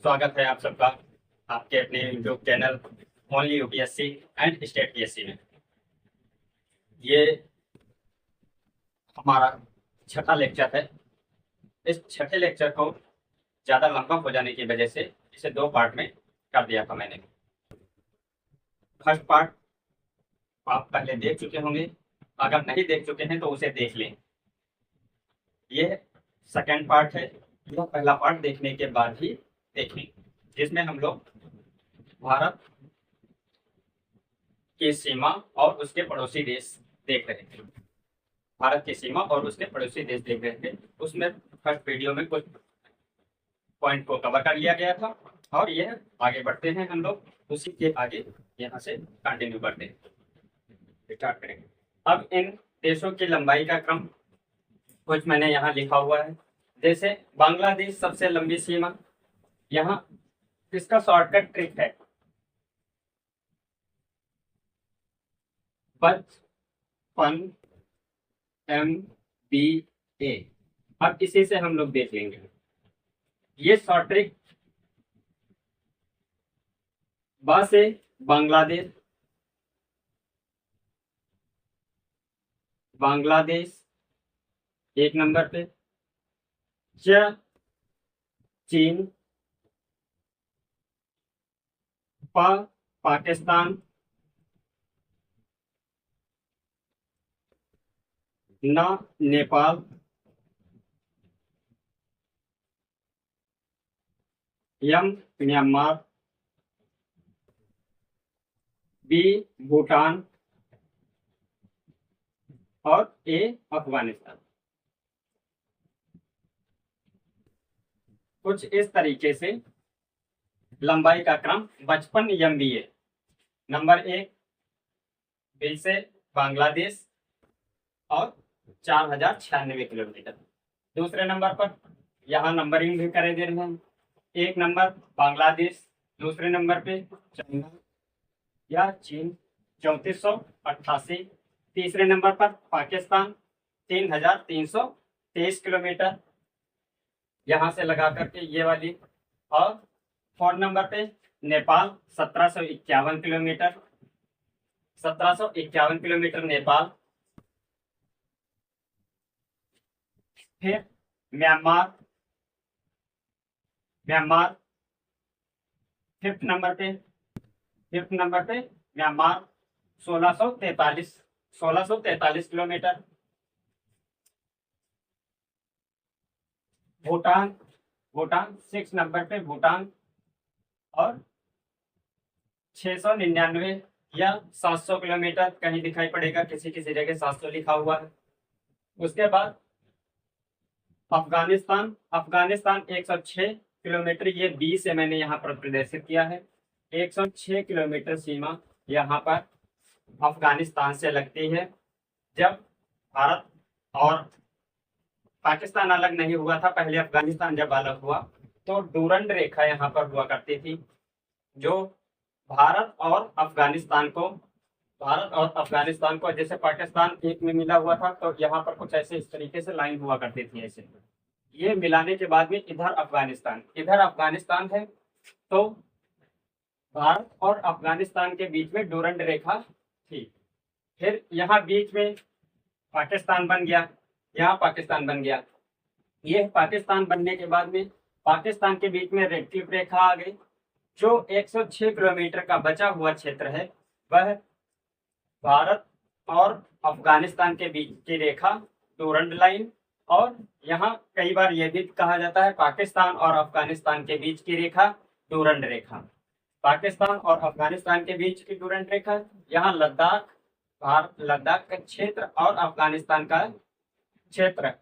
स्वागत है आप सबका आपके अपने YouTube channel only UPSC and state PSC में। ये हमारा छठा लेक्चर है। इस छठे लेक्चर को ज़्यादा लंबा हो जाने की वजह से इसे दो पार्ट में कर दिया था मैंने। फर्स्ट पार्ट आप पहले देख चुके होंगे, अगर नहीं देख चुके हैं तो उसे देख लें। ये सेकेंड पार्ट है, यह पहला पार्ट देखने के बाद ही देखें, जिसमें हम लोग भारत की सीमा और उसके पड़ोसी देश देख रहे थे। भारत की सीमा और उसके पड़ोसी देश देख रहे थे। उसमें फर्स्ट वीडियो में कुछ पॉइंट को कवर कर लिया गया था और यह आगे बढ़ते हैं हम लोग उसी के आगे यहाँ से कंटिन्यू करते हैं, स्टार्ट करेंगे। अब इन देशों की लंबाई का क्रम कुछ मैंने यहाँ लिखा हुआ है। जैसे बांग्लादेश सबसे लंबी सीमा, यहाँ इसका शॉर्टकट ट्रिक है 55 MBA। अब इसी से हम लोग देख लेंगे। ये शॉर्ट ट्रिक बा से बांग्लादेश, बांग्लादेश एक नंबर पे, चीन, पाकिस्तान, ना नेपाल, यम म्यांमार, बी भूटान और ए अफगानिस्तान। कुछ इस तरीके से लंबाई का क्रम 55 MBA। नंबर 1 बी से बांग्लादेश और 4096 किलोमीटर। दूसरे नंबर पर यहाँ नंबरिंग भी करे दे रहे हैं। एक नंबर बांग्लादेश, दूसरे नंबर पे चाइना या चीन 3488, तीसरे नंबर पर पाकिस्तान 3323 किलोमीटर यहाँ से लगा करके ये वाली, और फोर्थ नंबर पे नेपाल 1751 किलोमीटर, 1751 किलोमीटर नेपाल। फिर म्यांमार, फिफ्थ नंबर पे म्यांमार 1643 किलोमीटर। भूटान 6 नंबर पे भूटान और 699 या 700 किलोमीटर, कहीं दिखाई पड़ेगा किसी किसी जगह 700 लिखा हुआ है। उसके बाद अफगानिस्तान 106 किलोमीटर, ये 20 से मैंने यहाँ पर प्रदर्शित किया है। 106 किलोमीटर सीमा यहाँ पर अफगानिस्तान से लगती है। जब भारत और पाकिस्तान अलग नहीं हुआ था, पहले अफगानिस्तान जब अलग हुआ तो डूरंड रेखा यहाँ पर हुआ करती थी, जो भारत और अफगानिस्तान को जैसे पाकिस्तान एक में मिला हुआ था, तो यहाँ पर कुछ ऐसे इस तरीके से लाइन हुआ करती थी ऐसे। ये मिलाने के बाद में इधर अफगानिस्तान है, तो भारत और अफगानिस्तान के बीच में डूरंड रेखा थी। फिर यहाँ बीच में पाकिस्तान बन गया, यहाँ पाकिस्तान बन गया। ये पाकिस्तान बनने के बाद में पाकिस्तान के बीच में रेड क्लिफ रेखा आ गई। जो 106 किलोमीटर का बचा हुआ क्षेत्र है वह भारत और अफगानिस्तान के बीच की रेखा डूरंड लाइन, और यहाँ कई बार यह भी कहा जाता है पाकिस्तान और अफगानिस्तान के बीच की रेखा डूरंड रेखा। पाकिस्तान और अफगानिस्तान के बीच की डूरंड रेखा, यहाँ लद्दाख का क्षेत्र और अफगानिस्तान का क्षेत्र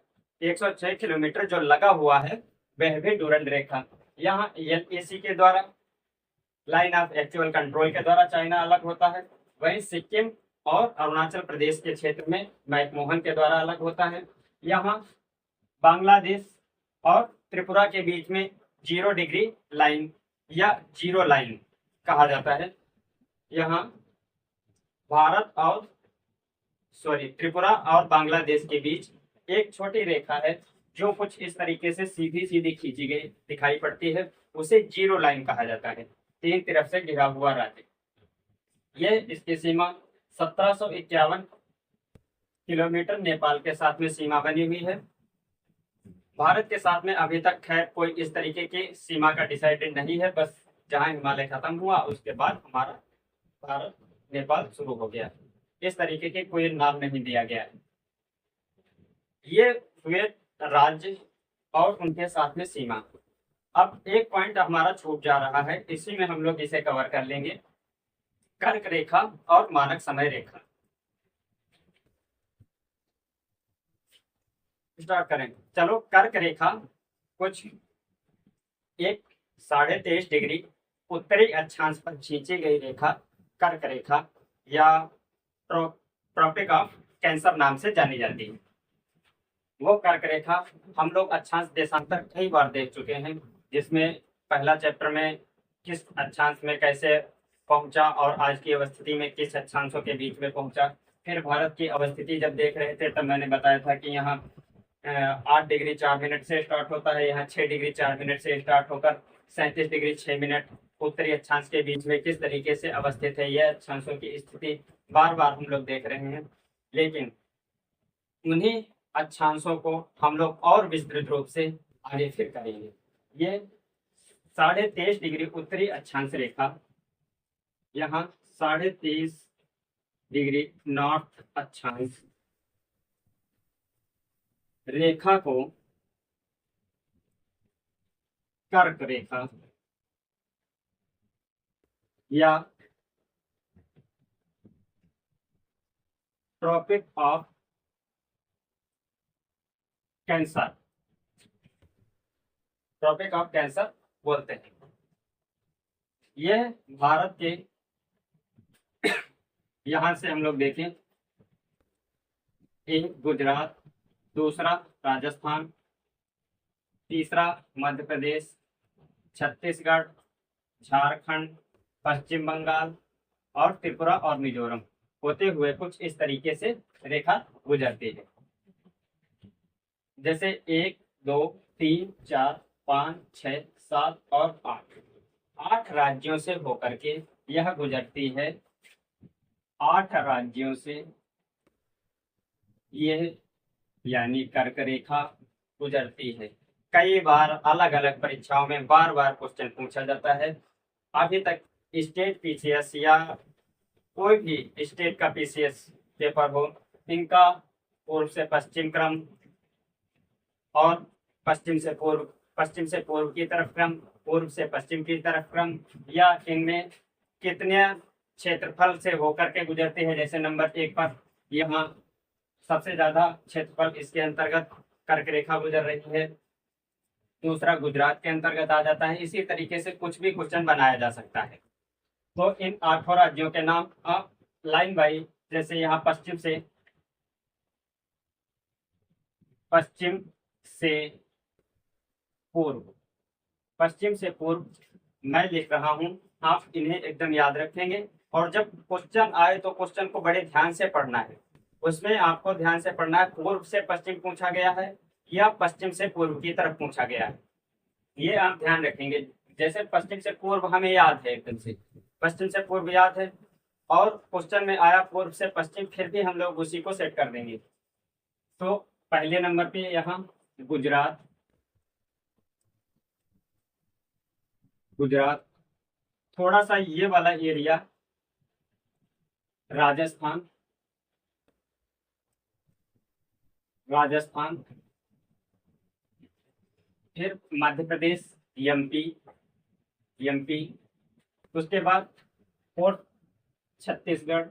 106 किलोमीटर जो लगा हुआ है वह भी डूरंड रेखा। यहाँ LAC के द्वारा, लाइन ऑफ एक्चुअल कंट्रोल के द्वारा चाइना अलग होता है, वहीं सिक्किम और अरुणाचल प्रदेश के क्षेत्र में मैकमोहन के द्वारा अलग होता है। यहाँ बांग्लादेश और त्रिपुरा के बीच में 0 डिग्री लाइन या जीरो लाइन कहा जाता है। यहाँ त्रिपुरा और बांग्लादेश के बीच एक छोटी रेखा है जो कुछ इस तरीके से सीधी सीधी खींची गई दिखाई पड़ती है, उसे जीरो लाइन कहा जाता है। तीन तरफ से घिरा हुआ राज्य। ये इसकी सीमा 1751 किलोमीटर नेपाल के साथ में सीमा बनी हुई है। भारत के साथ में अभी तक खैर कोई इस तरीके की सीमा का डिसाइडेड नहीं है, बस जहां हिमालय खत्म हुआ उसके बाद हमारा भारत नेपाल शुरू हो गया। इस तरीके के कोई नाम नहीं दिया गया है। ये हुए राज्य और उनके साथ में सीमा। अब एक पॉइंट हमारा छूट जा रहा है, इसी में हम लोग इसे कवर कर लेंगे, कर्क रेखा और मानक समय रेखा। स्टार्ट करें, चलो। कर्क रेखा कुछ एक 23.5 डिग्री उत्तरी अक्षांश पर खींची गई रेखा कर्क रेखा या ट्रॉपिक ऑफ कैंसर नाम से जानी जाती है। वो कर्क रेखा हम लोग अक्षांश देशांतर कई बार देख चुके हैं, जिसमें पहला चैप्टर में किस अक्षांश में कैसे पहुंचा और आज की अवस्थिति में किस अक्षांशों के बीच में पहुंचा। फिर भारत की अवस्थिति जब देख रहे थे तब मैंने बताया था कि यहाँ 8 डिग्री 4 मिनट से स्टार्ट होता है, यहाँ 6 डिग्री 4 मिनट से स्टार्ट होकर 37 डिग्री 6 मिनट उत्तरी अक्षांश के बीच में किस तरीके से अवस्थित है। यह अक्षांशों की स्थिति बार बार हम लोग देख रहे हैं, लेकिन उन्हीं अक्षांशों को हम लोग और विस्तृत रूप से आगे फिर करेंगे। ये 23.5 डिग्री उत्तरी अक्षांश रेखा, यहाँ 23.5 डिग्री नॉर्थ अक्षांश रेखा को कर्क रेखा या tropic of cancer, tropic of cancer बोलते हैं। यह भारत के यहां से हम लोग देखें, एक गुजरात, दूसरा राजस्थान, तीसरा मध्य प्रदेश, छत्तीसगढ़, झारखंड, पश्चिम बंगाल और त्रिपुरा और मिजोरम होते हुए कुछ इस तरीके से रेखा गुजरती है। जैसे 1 2 3 4 5 6 7 और 8 राज्यों से होकर के यह गुजरती है। 8 राज्यों से यह यानी कर्क रेखा गुजरती है। कई बार अलग अलग परीक्षाओं में बार बार क्वेश्चन पूछा जाता है। अभी तक स्टेट पीसीएस या कोई भी स्टेट का पीसीएस पेपर हो, इनका पूर्व से पश्चिम क्रम और पश्चिम से पूर्व की तरफ क्रम, पूर्व से पश्चिम की तरफ क्रम, या इनमें कितने क्षेत्रफल से होकर के गुजरते हैं। जैसे नंबर 1 पर यहाँ सबसे ज्यादा क्षेत्रफल इसके अंतर्गत कर्क रेखा गुजर रही है, दूसरा गुजरात के अंतर्गत आ जाता है। इसी तरीके से कुछ भी क्वेश्चन बनाया जा सकता है। तो इन 8 राज्यों के नाम आप लाइन बाई, जैसे यहाँ पश्चिम से पूर्व मैं लिख रहा हूं, आप इन्हें एकदम याद रखेंगे। और जब क्वेश्चन आए तो क्वेश्चन को बड़े ध्यान से पढ़ना है। उसमें आपको ध्यान से पढ़ना है, पूर्व से पश्चिम पूछा गया है या पश्चिम से पूर्व की तरफ पूछा गया है, ये आप ध्यान रखेंगे। जैसे पश्चिम से पूर्व हमें याद है, एकदम से पश्चिम से पूर्व याद है, और क्वेश्चन में आया पूर्व से पश्चिम, फिर भी हम लोग उसी को सेट कर देंगे। तो पहले नंबर पे यहाँ गुजरात, थोड़ा सा ये वाला एरिया राजस्थान, फिर मध्य प्रदेश, एमपी, उसके बाद फोर्थ छत्तीसगढ़।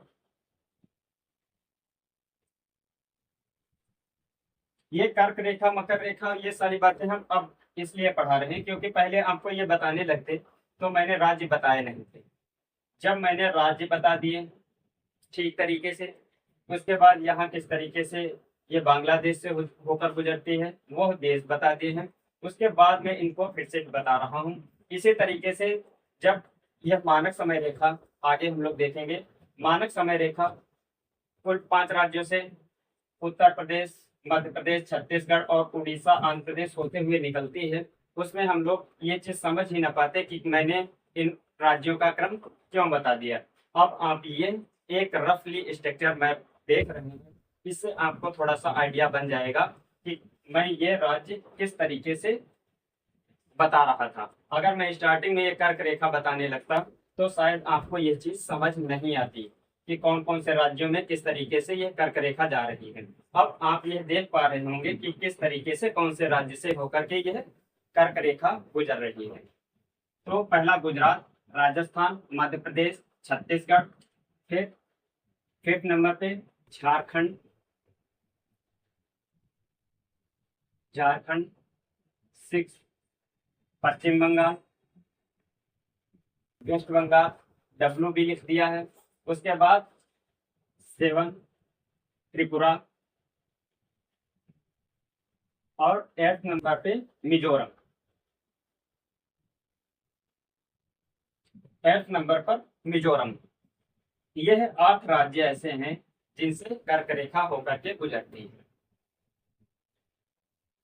ये कर्क रेखा, मकर रेखा, ये सारी बातें हम अब इसलिए पढ़ा रहे हैं क्योंकि पहले आपको ये बताने लगते तो मैंने राज्य बताए नहीं थे। जब मैंने राज्य बता दिए ठीक तरीके से, उसके बाद यहाँ किस तरीके से ये बांग्लादेश से होकर गुजरती है वो देश बता दिए हैं, उसके बाद में इनको फिर से बता रहा हूँ। इसी तरीके से जब यह मानक समय रेखा, आगे हम लोग देखेंगे, मानक समय रेखा कुल 5 राज्यों से उत्तर प्रदेश, मध्य प्रदेश, छत्तीसगढ़ और उड़ीसा, आंध्र प्रदेश होते हुए निकलती है। उसमें हम लोग ये चीज समझ ही ना पाते कि मैंने इन राज्यों का क्रम क्यों बता दिया। अब आप ये एक रफली स्ट्रक्चर मैप देख रहे हैं, इससे आपको थोड़ा सा आइडिया बन जाएगा कि मैं ये राज्य किस तरीके से बता रहा था। अगर मैं स्टार्टिंग में ये कर्क रेखा बताने लगता तो शायद आपको ये चीज समझ नहीं आती कि कौन कौन से राज्यों में किस तरीके से ये कर्क रेखा जा रही है। अब आप ये देख पा रहे होंगे कि किस तरीके से कौन से राज्य से होकर के यह कर्क रेखा गुजर रही है। तो पहला गुजरात, राजस्थान, मध्य प्रदेश, छत्तीसगढ़, फिर फिफ्थ नंबर पे झारखंड, झारखंड, सिक्स पश्चिम बंगाल, वेस्ट बंगाल, डब्ल्यू भी लिख दिया है। उसके बाद सेवन त्रिपुरा और 8th नंबर पे मिजोरम। 8th नंबर पर मिजोरम। यह 8 राज्य ऐसे हैं जिनसे कर्क रेखा होकर के गुजरती है।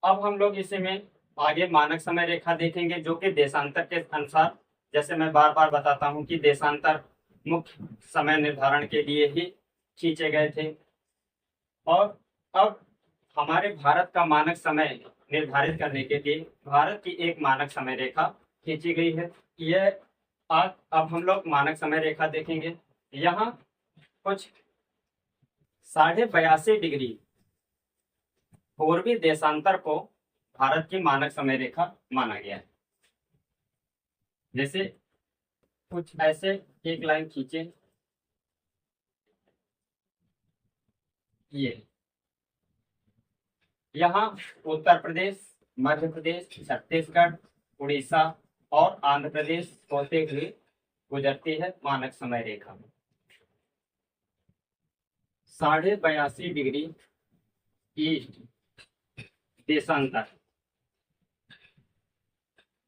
अब हम लोग इसी में आगे मानक समय रेखा देखेंगे जो कि देशांतर के अनुसार, जैसे मैं बार बार बताता हूं कि देशांतर मुख्य समय निर्धारण के लिए ही खींचे गए थे। और अब हमारे भारत का मानक समय निर्धारित करने के लिए भारत की एक मानक समय रेखा खींची गई है। यह आज अब हम लोग मानक समय रेखा देखेंगे। यहाँ कुछ 82.5 डिग्री पूर्वी देशांतर को भारत की मानक समय रेखा माना गया है। जैसे कुछ ऐसे एक लाइन खींचे, ये यहाँ उत्तर प्रदेश, मध्य प्रदेश, छत्तीसगढ़, उड़ीसा और आंध्र प्रदेश होते हुए गुजरती है मानक समय रेखा। 82.5 डिग्री ईस्ट देशांतर,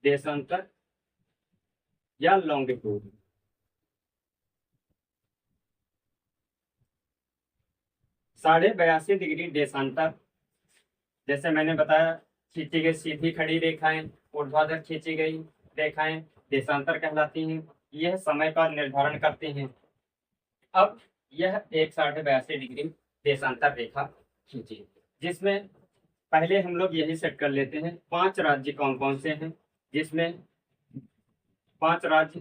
देशांतर या लॉन्गिट्यूड। 82.5 डिग्री देशांतर, जैसे मैंने बताया, खींची गई सीधी खड़ी रेखाएं, ऊर्ध्वाधर खींची गई रेखाएं देशांतर कहलाती हैं। यह समय का निर्धारण करते हैं। अब यह एक 82.5 डिग्री देशांतर रेखा खींची, जिसमें पहले हम लोग यही सेट कर लेते हैं 5 राज्य कौन कौन से हैं, जिसमें 5 राज्य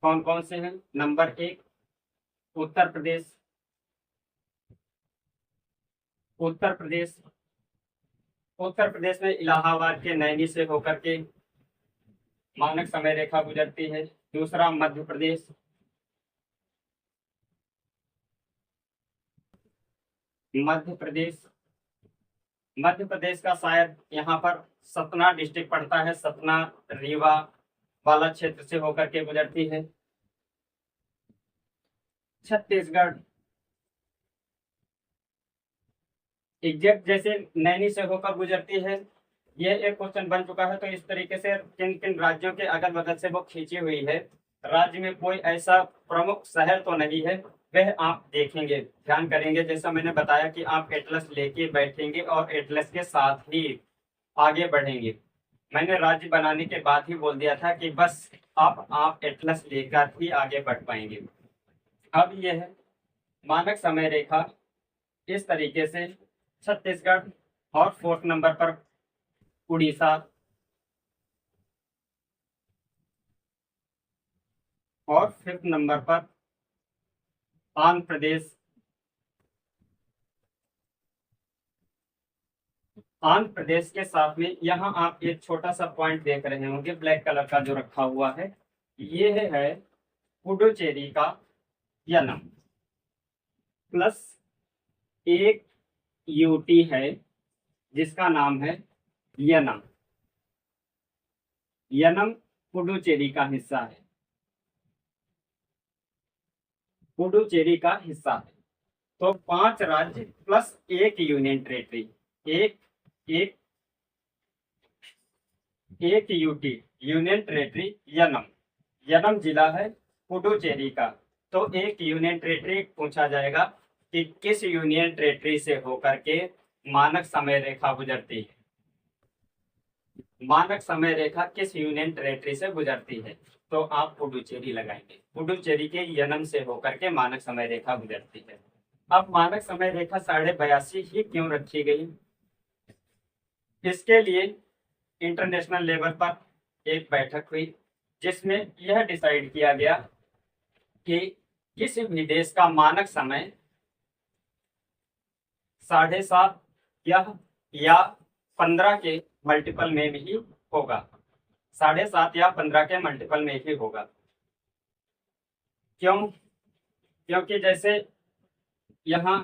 कौन कौन से हैं। नंबर 1 उत्तर प्रदेश, उत्तर प्रदेश, उत्तर प्रदेश में इलाहाबाद के नैनी से होकर के मानक समय रेखा गुजरती है। दूसरा मध्य प्रदेश, मध्य प्रदेश, मध्य प्रदेश का शायद यहाँ पर सतना डिस्ट्रिक्ट पड़ता है, सतना रीवा वाला क्षेत्र से होकर के गुजरती है। छत्तीसगढ़ एग्जैक्ट जैसे नैनी से होकर गुजरती है। यह एक क्वेश्चन बन चुका है, तो इस तरीके से किन किन राज्यों के अगल बगल से वो खींची हुई है। राज्य में कोई ऐसा प्रमुख शहर तो नहीं है, वह आप देखेंगे, ध्यान करेंगे। जैसा मैंने बताया कि आप एटलस लेके बैठेंगे और एटलस के साथ ही आगे बढ़ेंगे। मैंने राज्य बनाने के बाद ही बोल दिया था कि बस आप एटलस लेकर ही आगे बढ़ पाएंगे। अब यह मानक समय रेखा इस तरीके से छत्तीसगढ़ और 4th नंबर पर उड़ीसा और 5th नंबर पर आंध्र प्रदेश, आंध्र प्रदेश के साथ में यहाँ आप एक छोटा सा पॉइंट देख रहे होंगे ब्लैक कलर का जो रखा हुआ है, ये है पुडुचेरी का यनम प्लस एक यूटी है जिसका नाम है यनम। यनम पुडुचेरी का हिस्सा है, पुडुचेरी का हिस्सा है। तो 5 राज्य प्लस एक यूनियन टेरिटरी, एक एक एक UT union territory Yanam. Yanam जिला है पुडुचेरी का। तो एक यूनियन टेरिटरी पूछा जाएगा कि किस यूनियन टेरिटरी से होकर के मानक समय रेखा गुजरती है। मानक समय रेखा किस यूनियन टेरेटरी से गुजरती है? तो आप पुडुचेरी लगाएंगे। पुडुचेरी के यनम से होकर के मानक समय रेखा गुजरती है। अब मानक समय रेखा 82.5 ही क्यों रखी गई? इसके लिए इंटरनेशनल लेवल पर एक बैठक हुई जिसमें यह डिसाइड किया गया कि किसी भी देश का मानक समय 7.5 या 15 के मल्टीपल में ही होगा। 7.5 या 15 के मल्टीपल में ही होगा। क्यों? क्योंकि जैसे यहाँ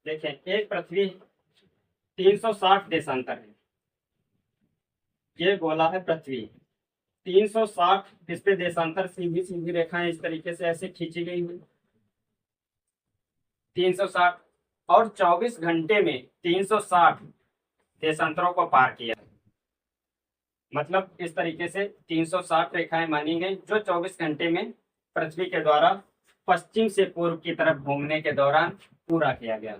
देखें, एक पृथ्वी 360 देशांतर है, ये गोला है पृथ्वी 360, इस पे देशांतर सीधी सीधी रेखाएं इस तरीके से ऐसे खींची गई हुई 360, और 24 घंटे में 360 देशांतरों को पार किया। मतलब इस तरीके से 360 रेखाएं मानी गई जो 24 घंटे में पृथ्वी के द्वारा पश्चिम से पूर्व की तरफ घूमने के दौरान पूरा किया गया।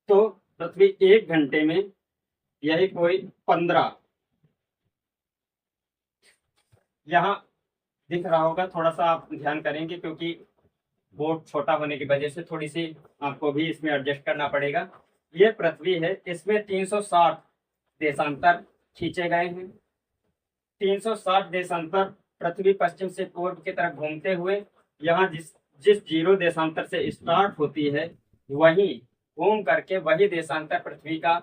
तो पृथ्वी 1 घंटे में यही कोई 15, यहाँ दिख रहा होगा, थोड़ा सा आप ध्यान करेंगे क्योंकि बोर्ड छोटा होने की वजह से थोड़ी सी आपको भी इसमें एडजस्ट करना पड़ेगा। ये पृथ्वी है, इसमें 360 देशांतर खींचे गए हैं। 360 देशांतर पृथ्वी पश्चिम से पूर्व की तरफ घूमते हुए यहाँ जिस जिस 0 देशांतर से स्टार्ट होती है वही घूम करके वही देशांतर पृथ्वी का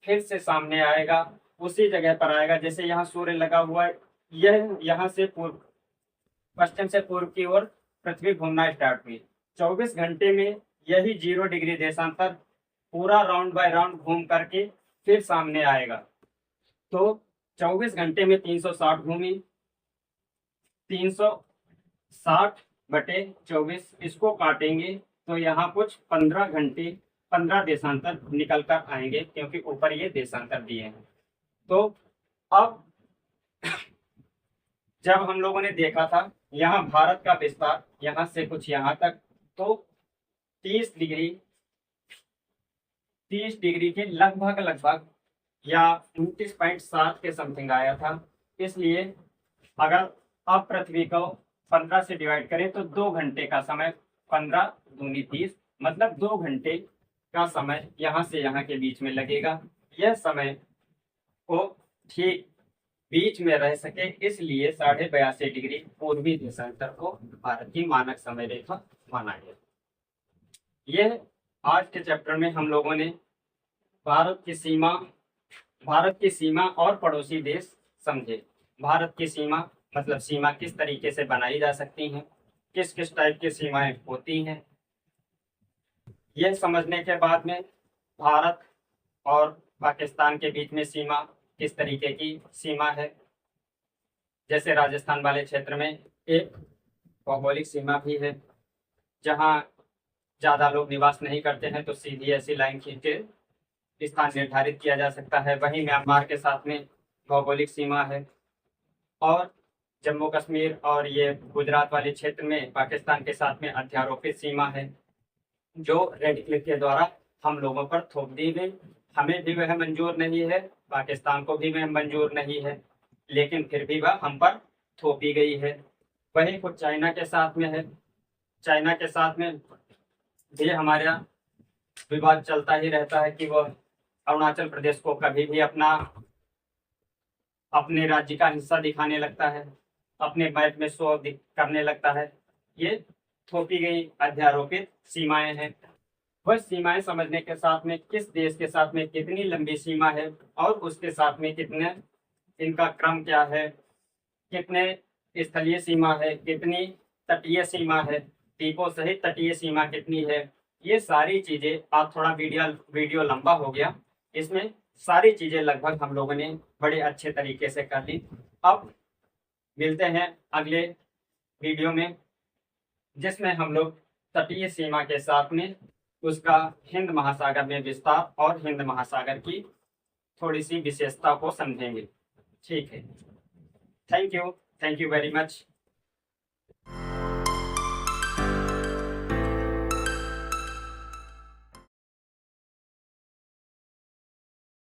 फिर से सामने आएगा, उसी जगह पर आएगा। जैसे यहाँ सूर्य लगा हुआ है, यह यहाँ से पूर्व पश्चिम से पूर्व की ओर पृथ्वी घूमना स्टार्ट हुई। 24 घंटे में यही 0 डिग्री देशांतर पूरा राउंड बाय राउंड घूम करके फिर सामने आएगा। तो 24 घंटे में 360 घूमी, 360 बटे 24, इसको काटेंगे तो यहाँ कुछ 15 घंटे 15 देशांतर निकल कर आएंगे क्योंकि ऊपर ये देशांतर दिए हैं। तो अब जब हम लोगों ने देखा था यहाँ भारत का विस्तार यहाँ से कुछ यहाँ तक, तो 30 डिग्री के लगभग या 29.7 के समथिंग आया था। इसलिए अगर अब पृथ्वी को 15 से डिवाइड करें तो 2 घंटे का समय, 15 दूनी 30, मतलब 2 घंटे का समय यहाँ से यहाँ के बीच में लगेगा। यह समय को ठीक बीच में रह सके इसलिए 82.5 डिग्री पूर्वी देशांतर को भारत की मानक समय रेखा माना गया। यह आज के चैप्टर में हम लोगों ने भारत की सीमा और पड़ोसी देश समझे। भारत की सीमा मतलब सीमा किस तरीके से बनाई जा सकती हैं, किस किस टाइप की सीमाएं होती हैं, यह समझने के बाद में भारत और पाकिस्तान के बीच में सीमा किस तरीके की सीमा है। जैसे राजस्थान वाले क्षेत्र में एक भौगोलिक सीमा भी है जहां ज़्यादा लोग निवास नहीं करते हैं, तो सीधी ऐसी लाइन खींच के स्थान निर्धारित किया जा सकता है। वहीं म्यांमार के साथ में भौगोलिक सीमा है, और जम्मू कश्मीर और ये गुजरात वाले क्षेत्र में पाकिस्तान के साथ में अध्यारोपित सीमा है जो रेड क्लिफ के द्वारा हम लोगों पर थोप दी गई। हमें भी वह मंजूर नहीं है, पाकिस्तान को भी वह मंजूर नहीं है, लेकिन फिर भी वह हम पर थोपी गई है। वही कुछ चाइना के साथ में है, चाइना के साथ में भी हमारा विवाद चलता ही रहता है कि वह अरुणाचल प्रदेश को कभी भी अपने राज्य का हिस्सा दिखाने लगता है, अपने मैप में शो करने लगता है। ये थोपी गई अध्यारोपित सीमाएं हैं। वह सीमाएं समझने के साथ में किस देश के साथ में कितनी लंबी सीमा है और उसके साथ में कितने इनका क्रम क्या है, कितने स्थलीय सीमा है, कितनी तटीय सीमा है, द्वीपों सहित तटीय सीमा कितनी है, ये सारी चीजें। आप थोड़ा वीडियो लंबा हो गया, इसमें सारी चीजें लगभग हम लोगों ने बड़े अच्छे तरीके से कर ली। अब मिलते हैं अगले वीडियो में जिसमें हम लोग तटीय सीमा के साथ में उसका हिंद महासागर में विस्तार और हिंद महासागर की थोड़ी सी विशेषता को समझेंगे। ठीक है, थैंक यू वेरी मच।